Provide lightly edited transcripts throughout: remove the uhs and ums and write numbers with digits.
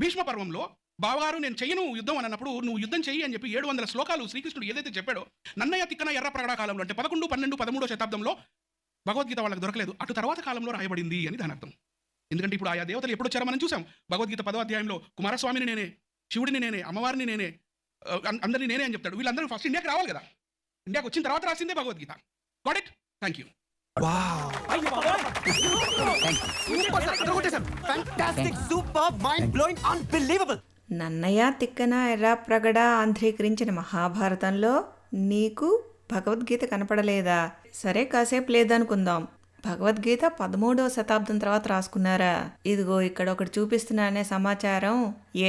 భీష్మ పర్వంలో బావగారు నేను చెయ్యను యుద్ధం అని అన్నప్పుడు నువ్వు యుద్ధం చెయ్యి అని చెప్పి 700 శ్లోకాలు శ్రీకృష్ణుడు ఏదైతే చెప్పాడో నన్నయ్య తిక్కన ఎర్ర ప్రగడ కాలంలో అంటే 11, 12, 13వ శతాబ్దంలో భగవద్గీత వాళ్ళకి దొరకలేదు, అటు తర్వాత కాలంలో రాయబడింది అని దాని అర్థం. ఎందుకంటే ఇప్పుడు ఆయా దేవతలు ఎప్పుడు వచ్చారో మనం చూసాం. భగవద్గీత 10వ అధ్యాయంలో కుమారస్వామిని నేనే, శివుడిని నేనే, అమ్మవారిని నేనే, అందరినీ నేనే అని చెప్తాడు. వీళ్ళందరూ ఫస్ట్ ఇండియాకి రావాలి కదా, ఇండియాకి వచ్చిన తర్వాత రాసిందే Bhagavad Gita. Got it? Thank you. Nannaya Tikkana Erra Pragada ఆంధ్రీకరించిన మహాభారతంలో నీకు భగవద్గీత కనపడలేదా? సరే కాసేపు లేదనుకుందాం. భగవద్గీత 13వ శతాబ్దం తర్వాత రాసుకున్నారా? ఇదిగో ఇక్కడ ఒకటి చూపిస్తున్నానే సమాచారం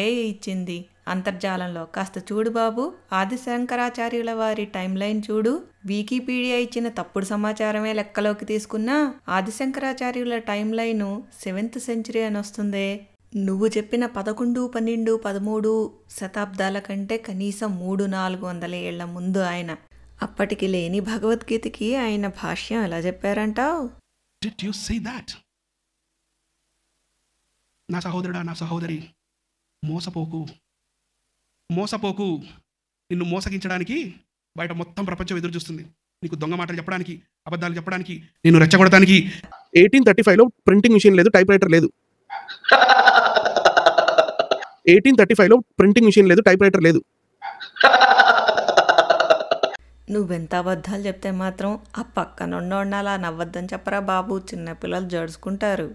ఏ ఇచ్చింది అంతర్జాలంలో. కాస్త చూడు బాబు, ఆదిశంకరాచార్యుల వారి టైం లైన్ చూడు. వికీపీడియా ఇచ్చిన తప్పుడు సమాచారమే లెక్కలోకి తీసుకున్నా ఆదిశంకరాచార్యుల టైం లైను 7th సెంచరీ అని వస్తుందే. నువ్వు చెప్పిన 11, 12, 13 శతాబ్దాల కంటే కనీసం 300-400 ఏళ్ల ముందు ఆయన. అప్పటికి లేని భగవద్గీతకి ఆయన భాష్యం ఎలా చెప్పారంటావు? Did you say that? నా సహోదరుడా, నా సహోదరి, మోసపోకు, మోసపోకు. నిన్ను మోసగించడానికి బయట మొత్తం ప్రపంచం ఎదురు చూస్తుంది. నీకు దొంగ మాటలు చెప్పడానికి, అబద్ధాలు చెప్పడానికి, నిన్ను రెచ్చగొడటానికి. 1835లో ప్రింటింగ్ మిషన్ లేదు, టైప్ రైటర్ లేదు. 1835లో ప్రింటింగ్ మిషన్ లేదు, టైప్ రైటర్ లేదు. నువ్వెంత అబద్ధాలు చెప్తే మాత్రం ఆ పక్కనుండోళ్ళలా నవ్వద్దని చెప్పరా బాబు, చిన్నపిల్లలు జడుచుకుంటారు.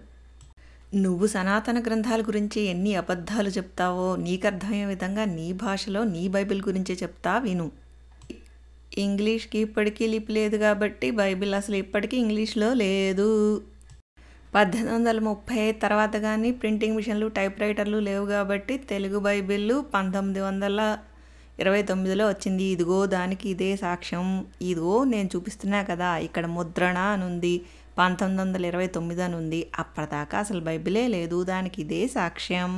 నువ్వు సనాతన గ్రంథాల గురించి ఎన్ని అబద్ధాలు చెప్తావో నీకు అర్థమయ్యే విధంగా నీ భాషలో నీ బైబిల్ గురించే చెప్తా విను. ఇంగ్లీష్కి ఇప్పటికీ లిపి లేదు కాబట్టి బైబిల్ అసలు ఇప్పటికీ ఇంగ్లీష్లో లేదు. 1835 తర్వాత కానీ ప్రింటింగ్ మిషన్లు, టైప్ రైటర్లు లేవు కాబట్టి తెలుగు బైబిల్ 1929లో వచ్చింది. ఇదిగో దానికి ఇదే సాక్ష్యం. ఇదిగో నేను చూపిస్తున్నా కదా, ఇక్కడ ముద్రణ అని ఉంది, 1929 అని ఉంది. అప్పటిదాకా అసలు బైబిలే లేదు, దానికి ఇదే సాక్ష్యం.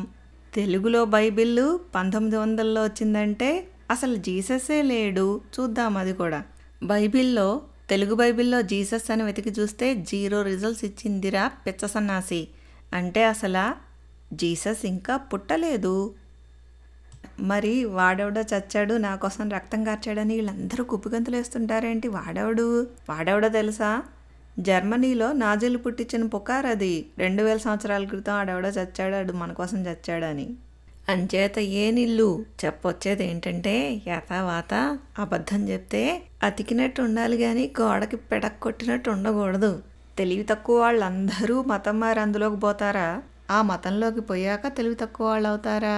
తెలుగులో బైబిల్ 1900లో వచ్చిందంటే అసలు జీసస్సే లేడు. చూద్దాం అది కూడా. బైబిల్లో, తెలుగు బైబిల్లో జీసస్ అని వెతికి చూస్తే 0 రిజల్ట్స్ ఇచ్చిందిరా పిచ్చ సన్నాసి. అంటే అసలు జీసస్ ఇంకా పుట్టలేదు. మరి వాడెవడో చచ్చాడు, నా కోసం రక్తం కార్చాడని వీళ్ళందరూ కుప్పిగంతులు వేస్తుంటారేంటి? వాడెవడో తెలుసా? జర్మనీలో నాజీలు పుట్టించిన పుకార్ అది. 2000 సంవత్సరాల క్రితం ఆడెవడో చచ్చాడు, ఆడు మన కోసం చచ్చాడని. అంచేత ఏ నిల్లు చెప్పొచ్చేది ఏంటంటే, యథావాత అబద్ధం చెప్తే అతికినట్టు ఉండాలి కానీ గోడకి పెడక్ కొట్టినట్టు ఉండకూడదు. తెలివి తక్కువ వాళ్ళందరూ మతం మారి అందులోకి పోతారా? ఆ మతంలోకి పోయాక తెలివి తక్కువ వాళ్ళు అవుతారా?